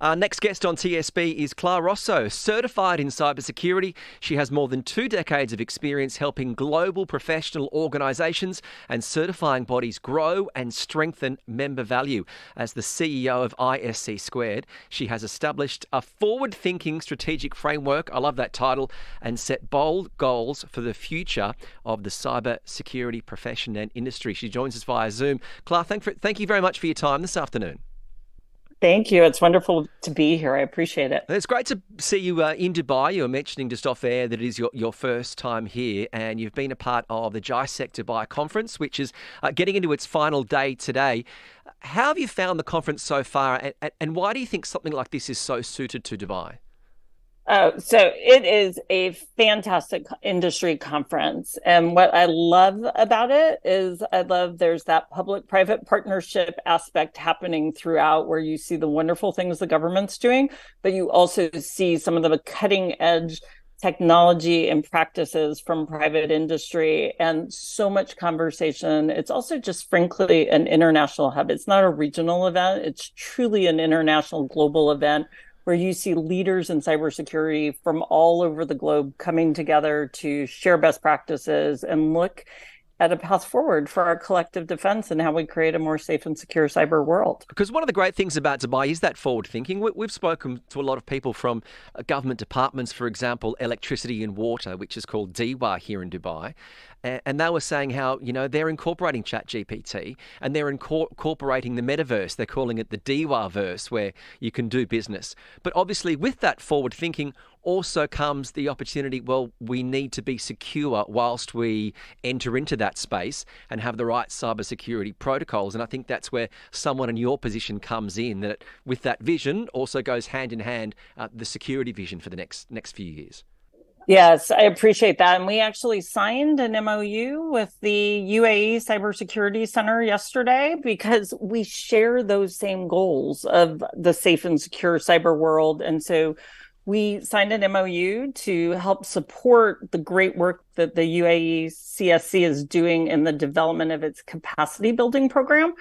Our next guest on TSB is Clar Rosso, certified in cybersecurity. She has more than 2 decades of experience helping global professional organisations and certifying bodies grow and strengthen member value. As the CEO of ISC Squared, she has established a forward-thinking strategic framework, I love that title, and set bold goals for the future of the cybersecurity profession and industry. She joins us via Zoom. Clar, thank you very much for your time this afternoon. Thank you. It's wonderful to be here. I appreciate it. It's great to see you in Dubai. You were mentioning just off air that it is your first time here, and you've been a part of the ISC Dubai conference, which is getting into its final day today. How have you found the conference so far, and why do you think something like this is so suited to Dubai? So it is a fantastic industry conference. And what I love about it is there's that public-private partnership aspect happening throughout, where you see the wonderful things the government's doing, but you also see some of the cutting-edge technology and practices from private industry, and so much conversation. It's also just frankly an international hub. It's not a regional event. It's truly an international global event where you see leaders in cybersecurity from all over the globe coming together to share best practices and look at a path forward for our collective defense and how we create a more safe and secure cyber world. Because one of the great things about Dubai is that forward thinking. We've spoken to a lot of people from government departments, for example, electricity and water, which is called DWA here in Dubai. And they were saying how, they're incorporating ChatGPT and they're incorporating the metaverse. They're calling it the DWA-verse, where you can do business. But obviously with that forward thinking also comes the opportunity, we need to be secure whilst we enter into that space and have the right cybersecurity protocols. And I think that's where someone in your position comes in, that with that vision also goes hand in hand the security vision for the next few years. Yes, I appreciate that. And we actually signed an MOU with the UAE Cybersecurity Center yesterday because we share those same goals of the safe and secure cyber world. And so we signed an MOU to help support the great work that the UAE CSC is doing in the development of its capacity building program.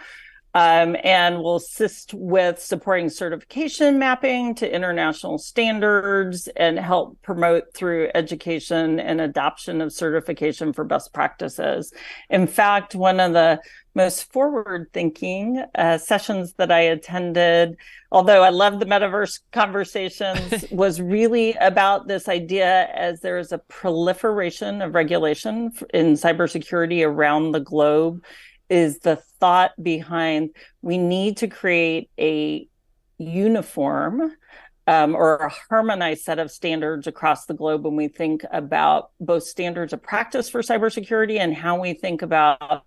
And will assist with supporting certification mapping to international standards and help promote through education and adoption of certification for best practices. In fact, one of the most forward-thinking sessions that I attended, although I love the metaverse conversations, was really about this idea as there is a proliferation of regulation in cybersecurity around the globe, is the thought behind we need to create a uniform or a harmonized set of standards across the globe when we think about both standards of practice for cybersecurity and how we think about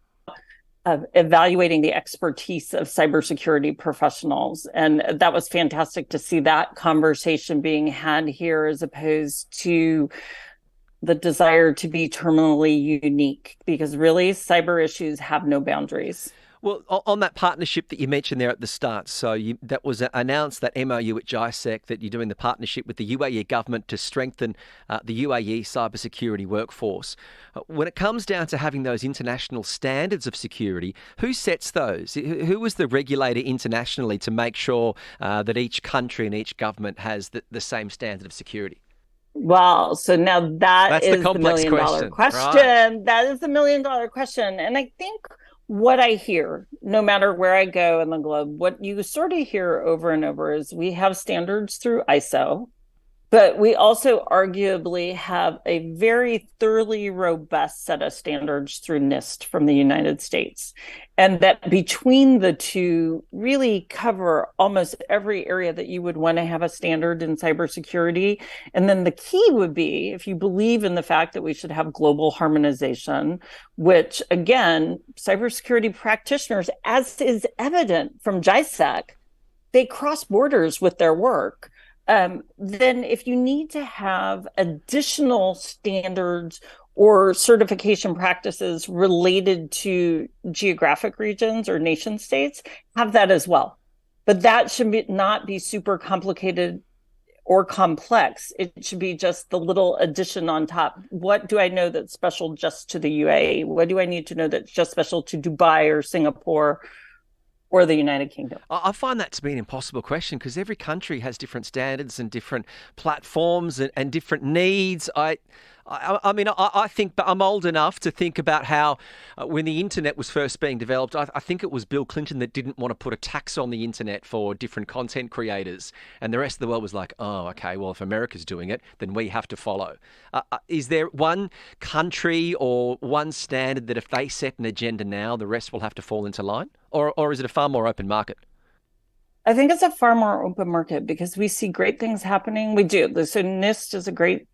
evaluating the expertise of cybersecurity professionals. And that was fantastic to see that conversation being had here, as opposed to the desire to be terminally unique, because really cyber issues have no boundaries. Well, on that partnership that you mentioned there at the start, so that was announced, that MOU at ISC, that you're doing the partnership with the UAE government to strengthen the UAE cybersecurity workforce. When it comes down to having those international standards of security, who sets those? Who is the regulator internationally to make sure that each country and each government has the same standard of security? Wow. So now that's is the $1 million question. Right. That is the $1 million question. And I think what I hear, no matter where I go in the globe, what you sort of hear over and over is we have standards through ISO, but we also arguably have a very thoroughly robust set of standards through NIST from the United States. And that between the two really cover almost every area that you would want to have a standard in cybersecurity. And then the key would be, if you believe in the fact that we should have global harmonization, which again, cybersecurity practitioners, as is evident from ISC, they cross borders with their work. Then if you need to have additional standards or certification practices related to geographic regions or nation states, have that as well. But that should not be super complicated or complex. It should be just the little addition on top. What do I know that's special just to the UAE? What do I need to know that's just special to Dubai or Singapore or the United Kingdom? I find that to be an impossible question because every country has different standards and different platforms and different needs. I mean, I think, but I'm old enough to think about how when the internet was first being developed, I think it was Bill Clinton that didn't want to put a tax on the internet for different content creators. And the rest of the world was like, oh, okay, well, if America's doing it, then we have to follow. Is there one country or one standard that if they set an agenda now, the rest will have to fall into line? Or is it a far more open market? I think it's a far more open market because we see great things happening. We do. So NIST is a great,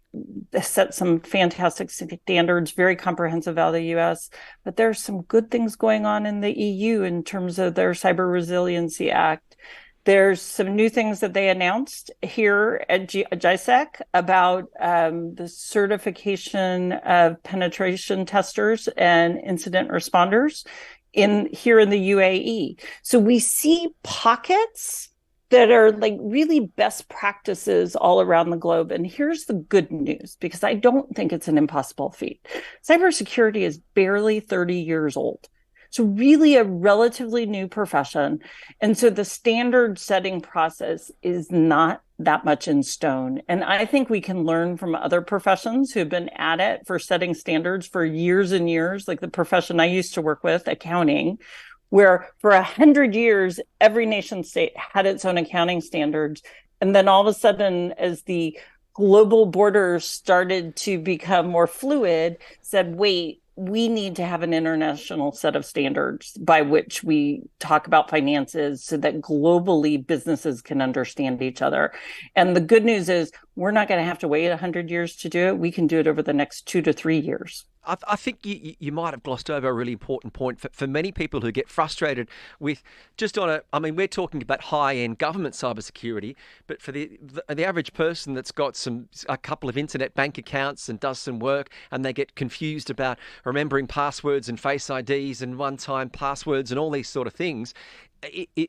set some fantastic standards, very comprehensive out of the US, but there's some good things going on in the EU in terms of their Cyber Resiliency Act. There's some new things that they announced here at GISEC about the certification of penetration testers and incident responders here in the UAE. So we see pockets that are like really best practices all around the globe. And here's the good news, because I don't think it's an impossible feat. Cybersecurity is barely 30 years old. So really a relatively new profession. And so the standard setting process is not that much in stone. And I think we can learn from other professions who've been at it for setting standards for years and years, like the profession I used to work with, accounting, where for 100 years, every nation state had its own accounting standards. And then all of a sudden, as the global borders started to become more fluid, said, wait, we need to have an international set of standards by which we talk about finances so that globally businesses can understand each other. And the good news is we're not going to have to wait 100 years to do it. We can do it over the next 2 to 3 years. I think you might have glossed over a really important point for many people who get frustrated with just I mean, we're talking about high-end government cybersecurity, but for the average person that's got a couple of internet bank accounts and does some work and they get confused about remembering passwords and face IDs and one-time passwords and all these sort of things,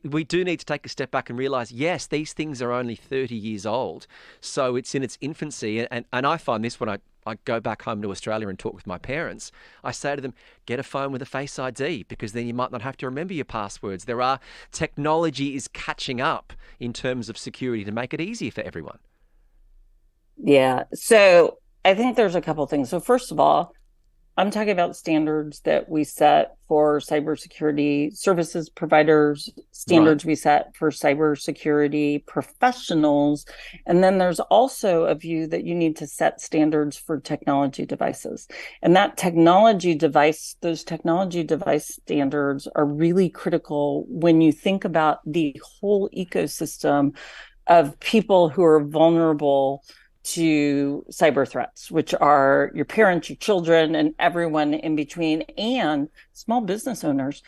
we do need to take a step back and realize, yes, these things are only 30 years old. So it's in its infancy. And I find this when I go back home to Australia and talk with my parents, I say to them, get a phone with a Face ID because then you might not have to remember your passwords. Technology is catching up in terms of security to make it easier for everyone. Yeah. So I think there's a couple things. So first of all, I'm talking about standards that we set for cybersecurity services providers, standards we set for cybersecurity professionals. And then there's also a view that you need to set standards for technology devices. And those technology device standards are really critical when you think about the whole ecosystem of people who are vulnerable to cyber threats, which are your parents, your children, and everyone in between, and small business owners.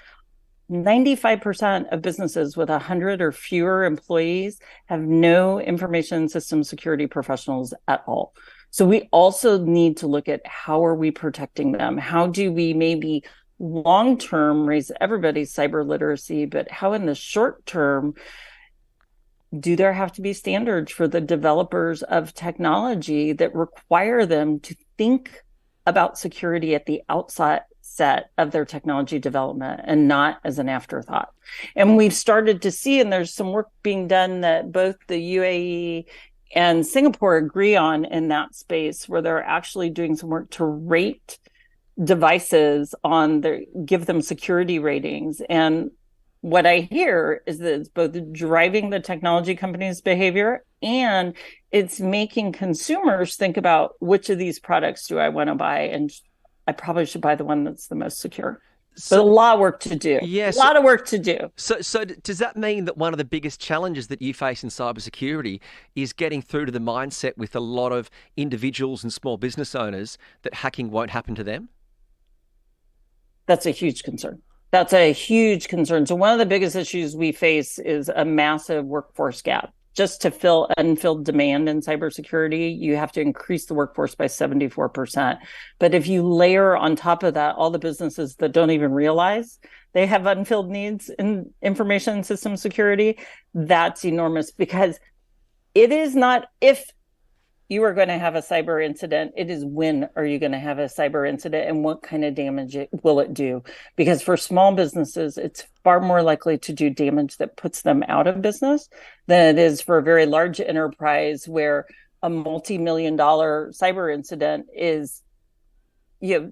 95% of businesses with 100 or fewer employees have no information system security professionals at all. So we also need to look at how are we protecting them? How do we maybe long-term raise everybody's cyber literacy, but how in the short term do there have to be standards for the developers of technology that require them to think about security at the outset of their technology development and not as an afterthought? And we've started to see, and there's some work being done that both the UAE and Singapore agree on in that space, where they're actually doing some work to rate devices give them security ratings. And what I hear is that it's both driving the technology companies' behavior and it's making consumers think about which of these products do I want to buy, and I probably should buy the one that's the most secure. But a lot of work to do. Yes, a lot of work to do. So does that mean that one of the biggest challenges that you face in cybersecurity is getting through to the mindset with a lot of individuals and small business owners that hacking won't happen to them? That's a huge concern. That's a huge concern. So one of the biggest issues we face is a massive workforce gap. Just to fill unfilled demand in cybersecurity, you have to increase the workforce by 74%. But if you layer on top of that all the businesses that don't even realize they have unfilled needs in information system security, that's enormous, because it is not if you are going to have a cyber incident. It is when are you going to have a cyber incident and what kind of damage will it do? Because for small businesses, it's far more likely to do damage that puts them out of business than it is for a very large enterprise where a multi-million-dollar cyber incident is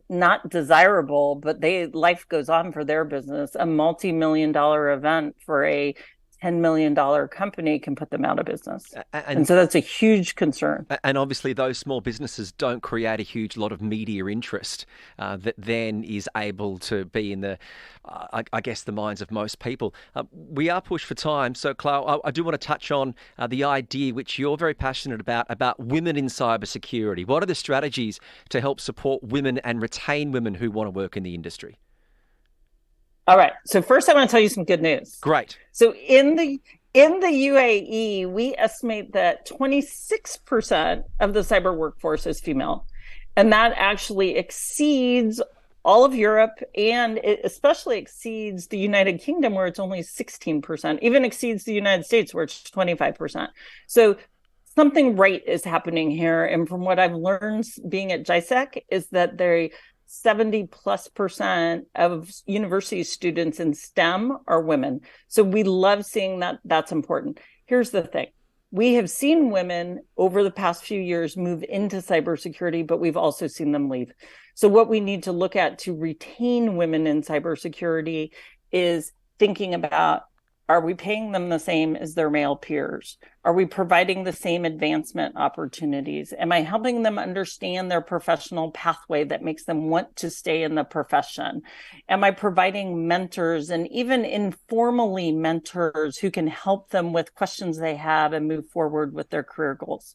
not desirable, but life goes on for their business. A multi-million-dollar event for a $10 million company can put them out of business. And so that's a huge concern. And obviously those small businesses don't create a huge lot of media interest that then is able to be in the, I guess, the minds of most people. We are pushed for time. So, Clar, I do want to touch on the idea which you're very passionate about women in cybersecurity. What are the strategies to help support women and retain women who want to work in the industry? All right. So first, I want to tell you some good news. Great. So in the UAE, we estimate that 26% of the cyber workforce is female, and that actually exceeds all of Europe, and it especially exceeds the United Kingdom, where it's only 16%. Even exceeds the United States, where it's 25%. So something right is happening here, and from what I've learned being at GISEC is that 70+% of university students in STEM are women. So we love seeing that. That's important. Here's the thing. We have seen women over the past few years move into cybersecurity, but we've also seen them leave. So what we need to look at to retain women in cybersecurity is thinking about, are we paying them the same as their male peers? Are we providing the same advancement opportunities? Am I helping them understand their professional pathway that makes them want to stay in the profession? Am I providing mentors and even informally mentors who can help them with questions they have and move forward with their career goals?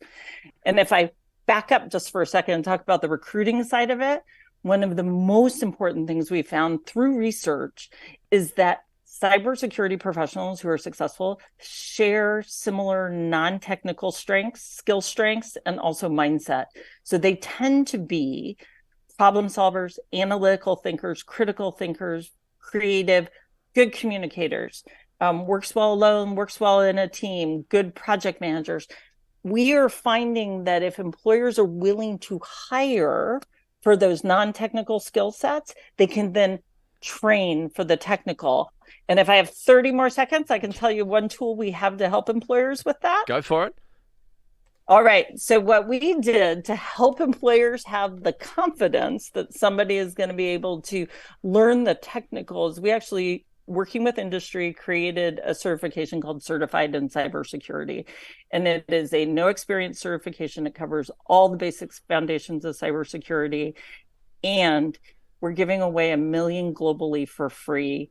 And if I back up just for a second and talk about the recruiting side of it, one of the most important things we found through research is that cybersecurity professionals who are successful share similar non-technical strengths, skill strengths, and also mindset. So they tend to be problem solvers, analytical thinkers, critical thinkers, creative, good communicators, works well alone, works well in a team, good project managers. We are finding that if employers are willing to hire for those non-technical skill sets, they can then train for the technical. And if I have 30 more seconds, I can tell you one tool we have to help employers with that. Go for it. All right. So what we did to help employers have the confidence that somebody is going to be able to learn the technicals, we actually, working with industry, created a certification called Certified in Cybersecurity. And it is a no experience certification. It covers all the basic foundations of cybersecurity. And we're giving away 1 million globally for free,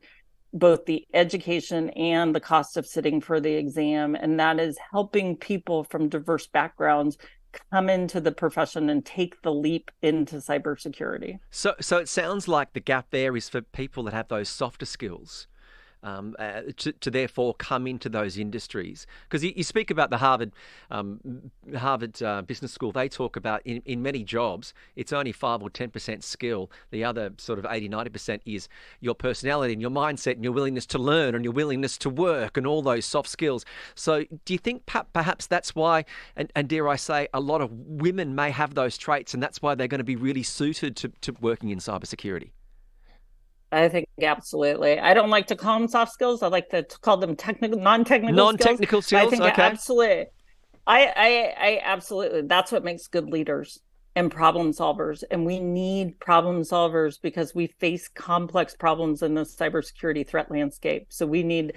both the education and the cost of sitting for the exam. And that is helping people from diverse backgrounds come into the profession and take the leap into cybersecurity. So it sounds like the gap there is for people that have those softer skills. To therefore come into those industries. Because you speak about the Harvard Business School, they talk about in many jobs, it's only 5 or 10% skill. The other sort of 80-90% is your personality and your mindset and your willingness to learn and your willingness to work and all those soft skills. So do you think perhaps that's why, and dare I say, a lot of women may have those traits and that's why they're going to be really suited to working in cybersecurity? I think absolutely. I don't like to call them soft skills. I like to call them non-technical skills. I think okay. Absolutely. I absolutely. That's what makes good leaders and problem solvers. And we need problem solvers because we face complex problems in the cybersecurity threat landscape. So we need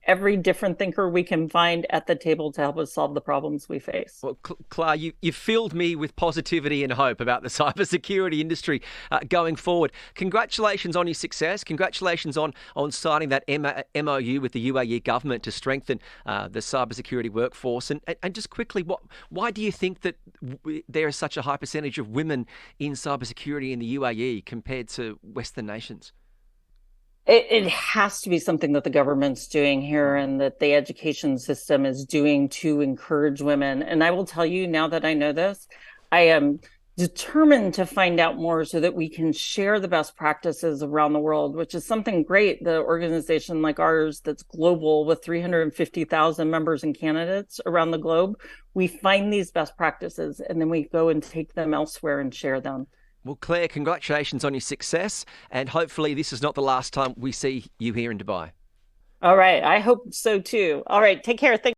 every different thinker we can find at the table to help us solve the problems we face. Well, Clar, you filled me with positivity and hope about the cybersecurity industry going forward. Congratulations on your success. Congratulations on signing that MOU with the UAE government to strengthen the cybersecurity workforce. And just quickly, why do you think that there is such a high percentage of women in cybersecurity in the UAE compared to Western nations? It has to be something that the government's doing here and that the education system is doing to encourage women. And I will tell you, now that I know this, I am determined to find out more so that we can share the best practices around the world, which is something great. The organization like ours that's global with 350,000 members and candidates around the globe, we find these best practices and then we go and take them elsewhere and share them. Well, Claire, congratulations on your success, and hopefully this is not the last time we see you here in Dubai. All right. I hope so too. All right. Take care. Thank